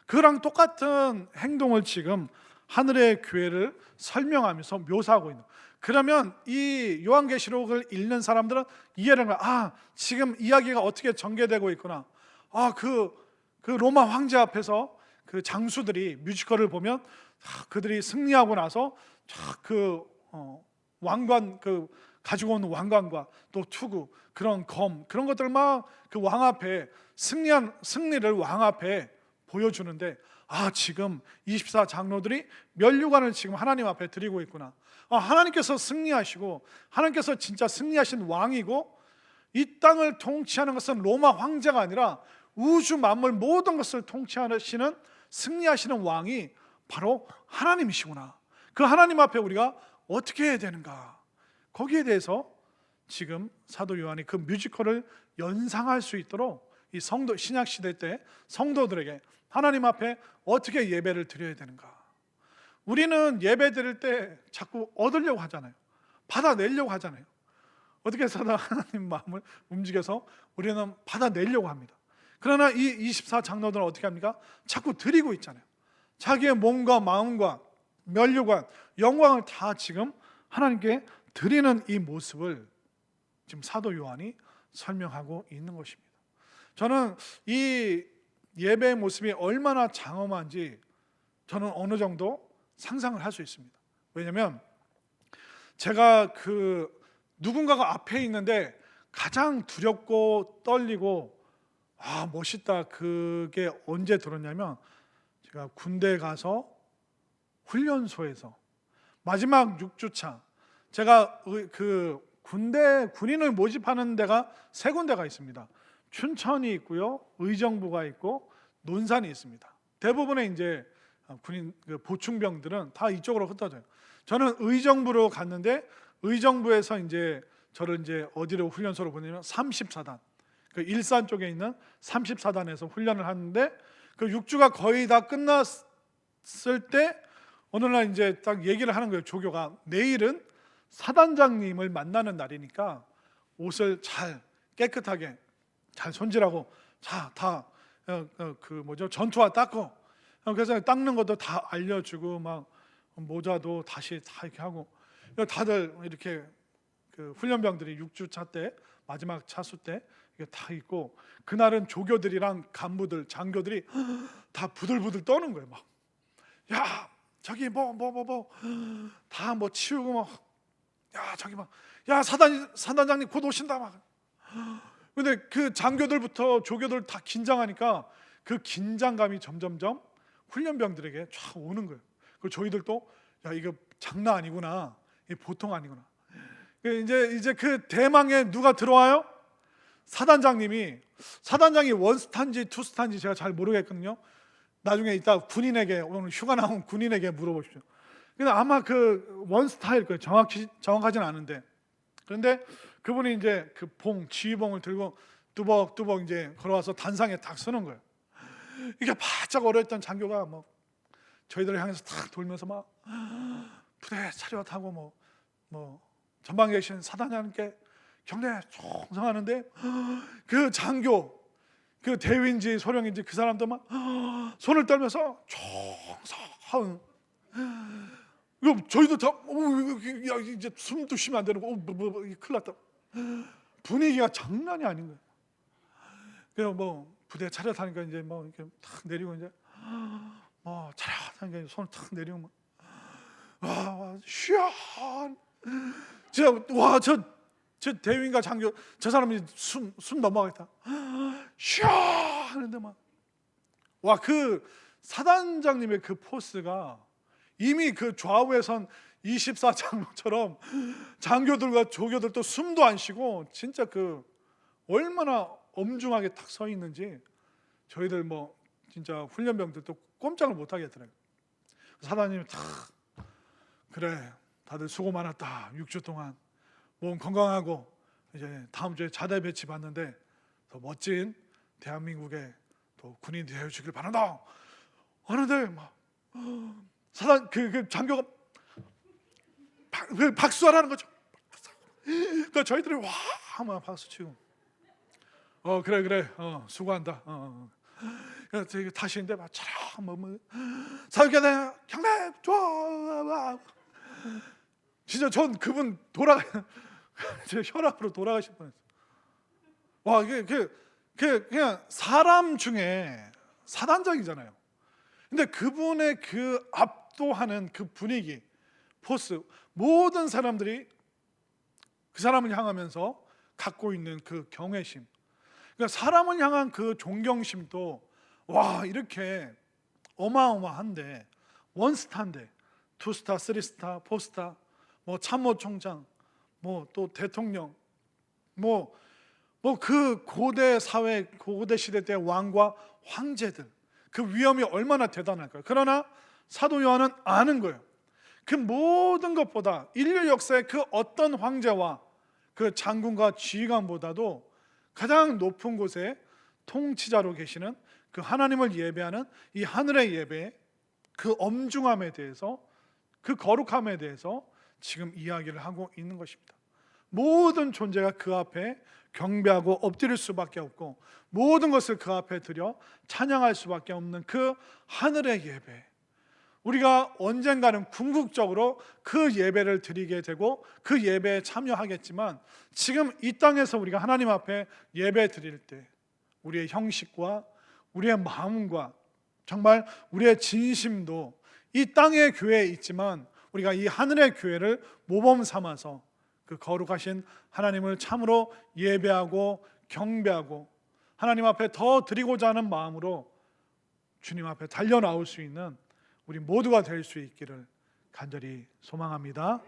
S1: 그랑 똑같은 행동을 지금 하늘의 교회를 설명하면서 묘사하고 있는 거예요. 그러면 이 요한계시록을 읽는 사람들은 이해를 하는 지금 이야기가 어떻게 전개되고 있구나. 그 로마 황제 앞에서 그 장수들이 뮤지컬을 보면 그들이 승리하고 나서 그 왕관 가지고 온 왕관과 또 투구 그런 그런 것들 막 그 왕 앞에 승리를 왕 앞에 보여주는데 지금 24 장로들이 면류관을 지금 하나님 앞에 드리고 있구나. 하나님께서 승리하시고 하나님께서 진짜 승리하신 왕이고 이 땅을 통치하는 것은 로마 황제가 아니라 우주 만물 모든 것을 통치하시는 승리하시는 왕이 바로 하나님이시구나. 그 하나님 앞에 우리가 어떻게 해야 되는가? 거기에 대해서 지금 사도 요한이 그 뮤지컬을 연상할 수 있도록 이 신약 시대 때 성도들에게 하나님 앞에 어떻게 예배를 드려야 되는가? 우리는 예배 드릴 때 자꾸 얻으려고 하잖아요. 받아내려고 하잖아요. 어떻게 해서든 하나님 마음을 움직여서 우리는 받아내려고 합니다. 그러나 이 24 장로들은 어떻게 합니까? 자꾸 드리고 있잖아요. 자기의 몸과 마음과 면류관, 영광을 다 지금 하나님께 드리는 이 모습을 지금 사도 요한이 설명하고 있는 것입니다. 저는 이 예배의 모습이 얼마나 장엄한지 저는 어느 정도 상상을 할 수 있습니다. 왜냐하면 제가 누군가가 앞에 있는데 가장 두렵고 떨리고 멋있다 그게 언제 들었냐면 제가 군대에 가서 훈련소에서 마지막 6주차 제가 군인을 모집하는 데가 세 군데가 있습니다. 춘천이 있고요, 의정부가 있고 논산이 있습니다. 대부분의 이제 군인 보충병들은 다 이쪽으로 흩어져요. 저는 의정부로 갔는데 의정부에서 저를 어디로 훈련소로 보내면 34단, 일산 쪽에 있는 34단에서 훈련을 하는데 그 6주가 거의 다 끝났을 때 어느 날 이제 딱 얘기를 하는 거예요. 조교가 내일은 사단장님을 만나는 날이니까 옷을 잘 깨끗하게 잘 손질하고 그 뭐죠, 전투화 닦고, 그래서 닦는 것도 다 알려주고 막 모자도 다시 다 이렇게 하고, 다들 이렇게 그 훈련병들이 6주차 때 마지막 차수 때 이게 다 있고, 그날은 조교들이랑 간부들 장교들이 다 부들부들 떠는 거예요. 막 야 저기 다 뭐 치우고 막 야 저기 막 야 사단장님 곧 오신다 막. 근데 그 장교들부터 조교들 다 긴장하니까 그 긴장감이 점점점 훈련병들에게 쫙 오는 거예요. 그 저희들도 야 이거 장난 아니구나, 이게 보통 아니구나. 이제 그 대망에 누가 들어와요? 사단장이 원스타인지 투스타인지 제가 잘 모르겠거든요. 나중에 이따 군인에게, 오늘 휴가 나온 군인에게 물어보십시오. 근데 아마 그 원스타일 거예요. 정확하진 않은데, 그런데 그분이 이제 그 지휘봉을 들고 뚜벅뚜벅 이제 걸어와서 단상에 딱 서는 거예요. 이게 바짝 얼어있던 장교가 뭐 저희들을 향해서 탁 돌면서 막 부대 차렷하고 뭐 전방에 계신 사단장님께 경례 총성하는데, 그 장교, 그 대위인지 소령인지 그 사람도 막 손을 떨면서 총성. 이거 저희도 다 야, 이제 숨도 쉬면 안 되는 거, 큰일 났다. 분위기가 장난이 아닌 거예요. 그래서 뭐 부대 차렷하니까 이제 뭐 이렇게 탁 내리고 이제 차렷하니까 손을 탁 내리고 와 시원. 진짜 저 대위인가 장교, 저 사람이 숨 넘어가겠다. 시원하는데 와 그 사단장님의 그 포스가 이미 그 좌우에선 24장로처럼 장교들과 조교들도 숨도 안 쉬고 진짜 그 얼마나 엄중하게 탁 서 있는지 저희들 뭐 진짜 훈련병들도 꼼짝을 못 하겠더라고요. 사단님이 탁 그래 다들 수고 많았다. 6주 동안 몸 건강하고 이제 다음 주에 자대 배치 받는데 더 멋진 대한민국의 또 군인이 되어 주길 바란다 하는데 막 사단 그 장교가 박수하라는 거죠. 그러니까 저희들이 와 하면 박수 치고 그래 수고한다. 그래서 다시 있는데 막 차라 사육계대 경례 좋아. 진짜 전 그분 제 혈압으로 돌아가실 뻔했어요. 와 이게 그냥 사람 중에 사단장이잖아요. 근데 그분의 그 압도하는 그 분위기, 포스, 모든 사람들이 그 사람을 향하면서 갖고 있는 그 경외심, 그러니까 사람을 향한 그 존경심도 와 이렇게 어마어마한데, 원스타인데 투스타, 쓰리스타, 포스타, 뭐 참모총장, 뭐 또 대통령, 뭐 그 고대 사회, 고대 시대 때 왕과 황제들, 그 위엄이 얼마나 대단할까요? 그러나 사도 요한은 아는 거예요. 그 모든 것보다 인류 역사의 그 어떤 황제와 그 장군과 지휘관보다도 가장 높은 곳에 통치자로 계시는 그 하나님을 예배하는 이 하늘의 예배의 그 엄중함에 대해서, 그 거룩함에 대해서 지금 이야기를 하고 있는 것입니다. 모든 존재가 그 앞에 경배하고 엎드릴 수밖에 없고 모든 것을 그 앞에 드려 찬양할 수밖에 없는 그 하늘의 예배, 우리가 언젠가는 궁극적으로 그 예배를 드리게 되고 그 예배에 참여하겠지만, 지금 이 땅에서 우리가 하나님 앞에 예배 드릴 때 우리의 형식과 우리의 마음과 정말 우리의 진심도 이 땅의 교회에 있지만 우리가 이 하늘의 교회를 모범 삼아서 그 거룩하신 하나님을 참으로 예배하고 경배하고 하나님 앞에 더 드리고자 하는 마음으로 주님 앞에 달려 나올 수 있는 우리 모두가 될 수 있기를 간절히 소망합니다.